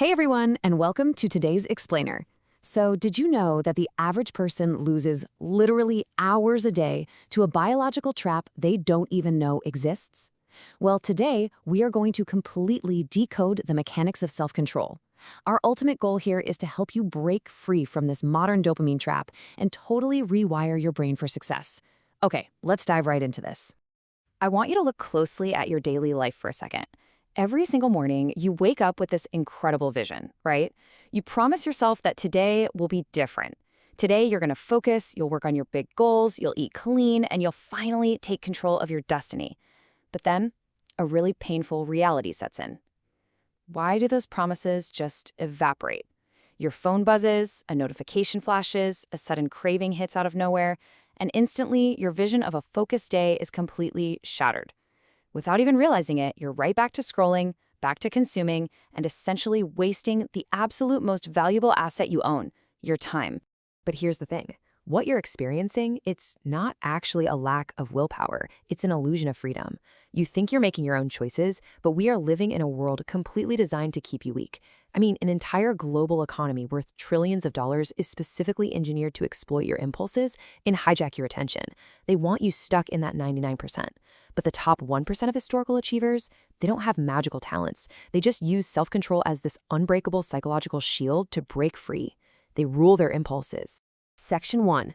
Hey everyone, and welcome to today's Explainer. So, did you know that the average person loses literally hours a day to a biological trap they don't even know exists? Well, today we are going to completely decode the mechanics of self-control. Our ultimate goal here is to help you break free from this modern dopamine trap and totally rewire your brain for success. Okay, let's dive right into this. I want you to look closely at your daily life for a second. Every single morning, you wake up with this incredible vision, right? You promise yourself that today will be different. Today, you're going to focus, you'll work on your big goals, you'll eat clean, and you'll finally take control of your destiny. But then, a really painful reality sets in. Why do those promises just evaporate? Your phone buzzes, a notification flashes, a sudden craving hits out of nowhere, and instantly, your vision of a focused day is completely shattered. Without even realizing it, you're right back to scrolling, back to consuming, and essentially wasting the absolute most valuable asset you own, your time. But here's the thing. What you're experiencing, it's not actually a lack of willpower. It's an illusion of freedom. You think you're making your own choices, but we are living in a world completely designed to keep you weak. I mean, an entire global economy worth trillions of dollars is specifically engineered to exploit your impulses and hijack your attention. They want you stuck in that 99%. But the top 1% of historical achievers, they don't have magical talents. They just use self-control as this unbreakable psychological shield to break free. They rule their impulses. Section 1.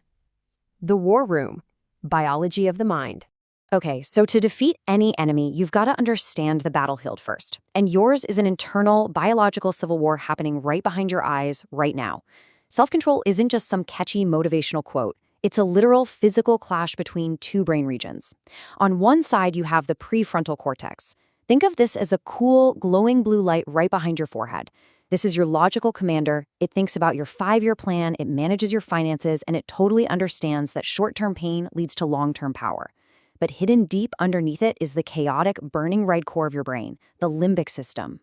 The War Room. Biology of the Mind. Okay, so to defeat any enemy, you've got to understand the battlefield first. And yours is an internal biological civil war happening right behind your eyes right now. Self-control isn't just some catchy motivational quote. It's a literal physical clash between two brain regions. On one side, you have the prefrontal cortex. Think of this as a cool, glowing blue light right behind your forehead. This is your logical commander. It thinks about your 5-year plan, it manages your finances, and it totally understands that short-term pain leads to long-term power. But hidden deep underneath it is the chaotic, burning red core of your brain, the limbic system.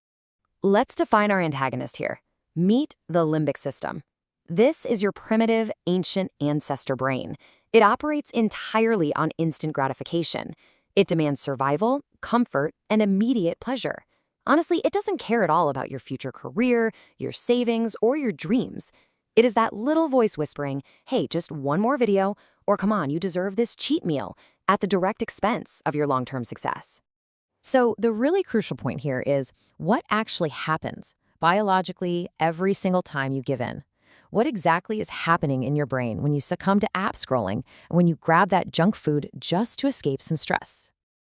Let's define our antagonist here. Meet the limbic system. This is your primitive, ancient ancestor brain. It operates entirely on instant gratification. It demands survival, comfort, and immediate pleasure. Honestly, it doesn't care at all about your future career, your savings, or your dreams. It is that little voice whispering, hey, just one more video, or come on, you deserve this cheat meal, at the direct expense of your long-term success. So the really crucial point here is what actually happens biologically every single time you give in. What exactly is happening in your brain when you succumb to app scrolling and when you grab that junk food just to escape some stress?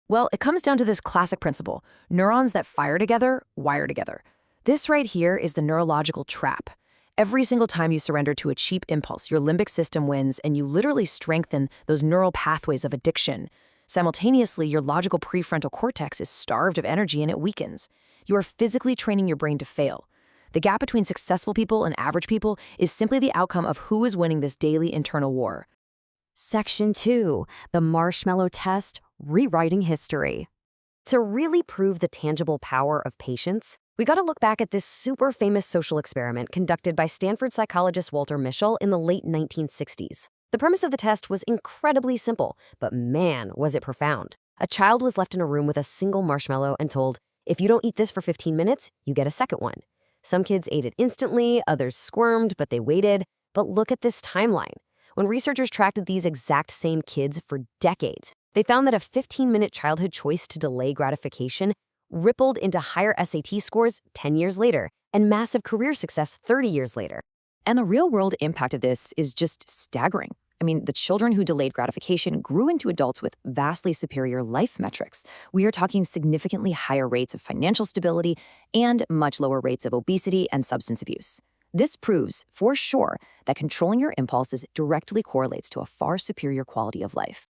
Well, it comes down to this classic principle. Neurons that fire together, wire together. This right here is the neurological trap. Every single time you surrender to a cheap impulse, your limbic system wins and you literally strengthen those neural pathways of addiction. Simultaneously, your logical prefrontal cortex is starved of energy and it weakens. You are physically training your brain to fail. The gap between successful people and average people is simply the outcome of who is winning this daily internal war. Section 2. The Marshmallow Test. Rewriting history. To really prove the tangible power of patience, we got to look back at this super famous social experiment conducted by Stanford psychologist Walter Mischel in the late 1960s. The premise of the test was incredibly simple, but man, was it profound. A child was left in a room with a single marshmallow and told, if you don't eat this for 15 minutes, you get a second one. Some kids ate it instantly, others squirmed, but they waited. But look at this timeline. When researchers tracked these exact same kids for decades, they found that a 15-minute childhood choice to delay gratification rippled into higher SAT scores 10 years later and massive career success 30 years later. And the real-world impact of this is just staggering. I mean, the children who delayed gratification grew into adults with vastly superior life metrics. We are talking significantly higher rates of financial stability and much lower rates of obesity and substance abuse. This proves, for sure, that controlling your impulses directly correlates to a far superior quality of life.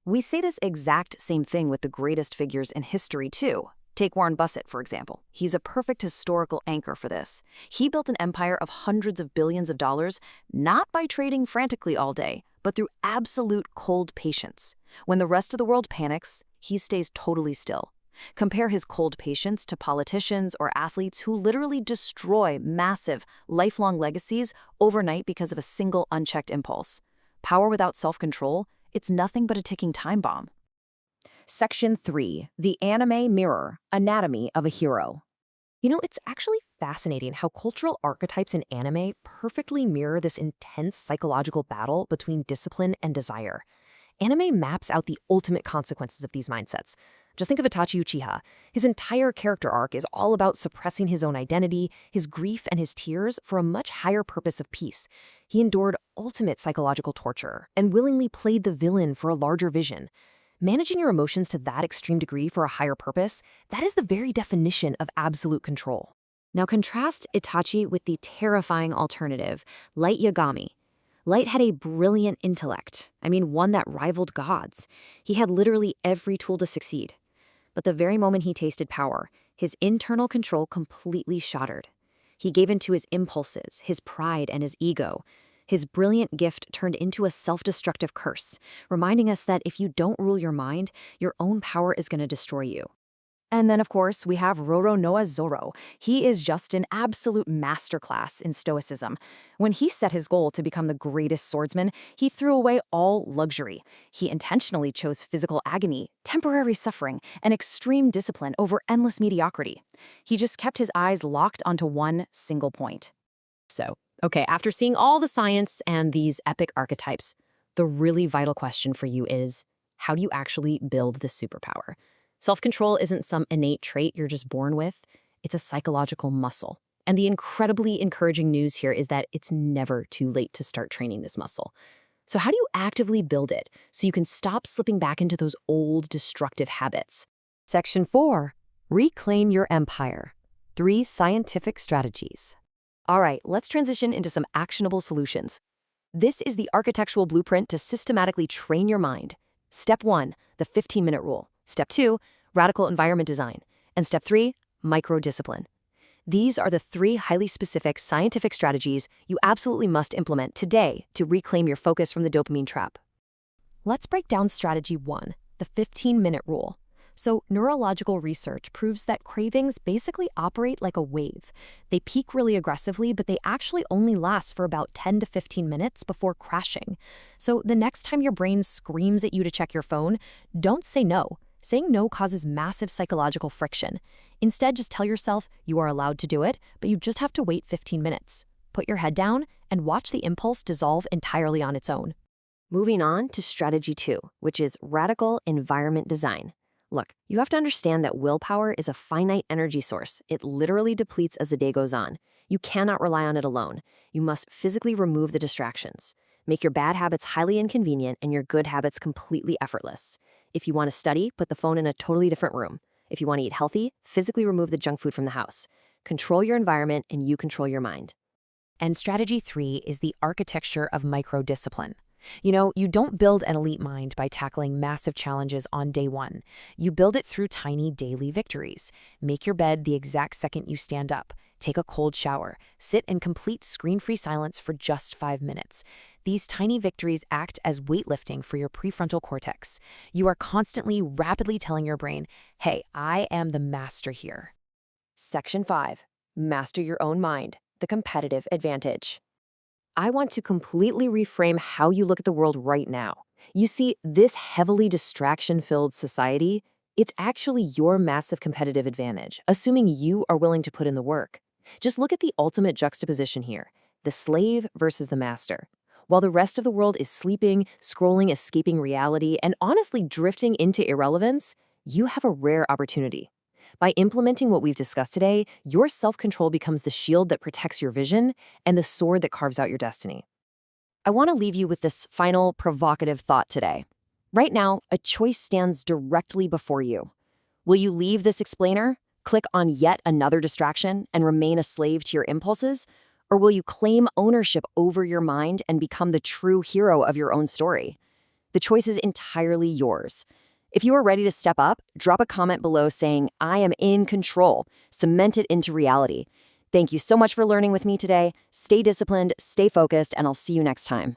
We say this exact same thing with the greatest figures in history, too. Take Warren Buffett, for example. He's a perfect historical anchor for this. He built an empire of hundreds of billions of dollars, not by trading frantically all day, but through absolute cold patience. When the rest of the world panics, he stays totally still. Compare his cold patience to politicians or athletes who literally destroy massive, lifelong legacies overnight because of a single unchecked impulse. Power without self-control, it's nothing but a ticking time bomb. Section 3. The Anime Mirror. Anatomy of a Hero. It's actually fascinating how cultural archetypes in anime perfectly mirror this intense psychological battle between discipline and desire. Anime maps out the ultimate consequences of these mindsets. Just think of Itachi Uchiha. His entire character arc is all about suppressing his own identity, his grief, and his tears for a much higher purpose of peace. He endured ultimate psychological torture and willingly played the villain for a larger vision. Managing your emotions to that extreme degree for a higher purpose, that is the very definition of absolute control. Now contrast Itachi with the terrifying alternative, Light Yagami. Light had a brilliant intellect, one that rivaled God's. He had literally every tool to succeed. But the very moment he tasted power, his internal control completely shattered. He gave in to his impulses, his pride, and his ego. His brilliant gift turned into a self-destructive curse, reminding us that if you don't rule your mind, your own power is going to destroy you. And then, of course, we have Roronoa Zoro. He is just an absolute masterclass in stoicism. When he set his goal to become the greatest swordsman, he threw away all luxury. He intentionally chose physical agony, temporary suffering, and extreme discipline over endless mediocrity. He just kept his eyes locked onto one single point. Okay, after seeing all the science and these epic archetypes, the really vital question for you is, how do you actually build this superpower? Self-control isn't some innate trait you're just born with. It's a psychological muscle. And the incredibly encouraging news here is that it's never too late to start training this muscle. So how do you actively build it so you can stop slipping back into those old destructive habits? Section 4, Reclaim Your Empire. 3 Scientific Strategies. All right, let's transition into some actionable solutions. This is the architectural blueprint to systematically train your mind. Step 1, the 15-minute rule. Step 2, radical environment design. And step 3, micro-discipline. These are the 3 highly specific scientific strategies you absolutely must implement today to reclaim your focus from the dopamine trap. Let's break down strategy 1, the 15-minute rule. So, neurological research proves that cravings basically operate like a wave. They peak really aggressively, but they actually only last for about 10 to 15 minutes before crashing. So, the next time your brain screams at you to check your phone, don't say no. Saying no causes massive psychological friction. Instead, just tell yourself you are allowed to do it, but you just have to wait 15 minutes. Put your head down and watch the impulse dissolve entirely on its own. Moving on to strategy 2, which is radical environment design. Look, you have to understand that willpower is a finite energy source. It literally depletes as the day goes on. You cannot rely on it alone. You must physically remove the distractions. Make your bad habits highly inconvenient and your good habits completely effortless. If you want to study, put the phone in a totally different room. If you want to eat healthy, physically remove the junk food from the house. Control your environment and you control your mind. And strategy 3 is the architecture of micro-discipline. You don't build an elite mind by tackling massive challenges on day 1. You build it through tiny daily victories. Make your bed the exact second you stand up. Take a cold shower. Sit in complete screen-free silence for just 5 minutes. These tiny victories act as weightlifting for your prefrontal cortex. You are constantly, rapidly telling your brain, hey, I am the master here. Section 5. Master your own mind. The competitive advantage. I want to completely reframe how you look at the world right now. You see, this heavily distraction-filled society, it's actually your massive competitive advantage, assuming you are willing to put in the work. Just look at the ultimate juxtaposition here, the slave versus the master. While the rest of the world is sleeping, scrolling, escaping reality, and honestly drifting into irrelevance, you have a rare opportunity. By implementing what we've discussed today, your self-control becomes the shield that protects your vision and the sword that carves out your destiny. I want to leave you with this final provocative thought today. Right now, a choice stands directly before you. Will you leave this explainer, click on yet another distraction, and remain a slave to your impulses? Or will you claim ownership over your mind and become the true hero of your own story? The choice is entirely yours. If you are ready to step up, drop a comment below saying, I am in control. Cement it into reality. Thank you so much for learning with me today. Stay disciplined, stay focused, and I'll see you next time.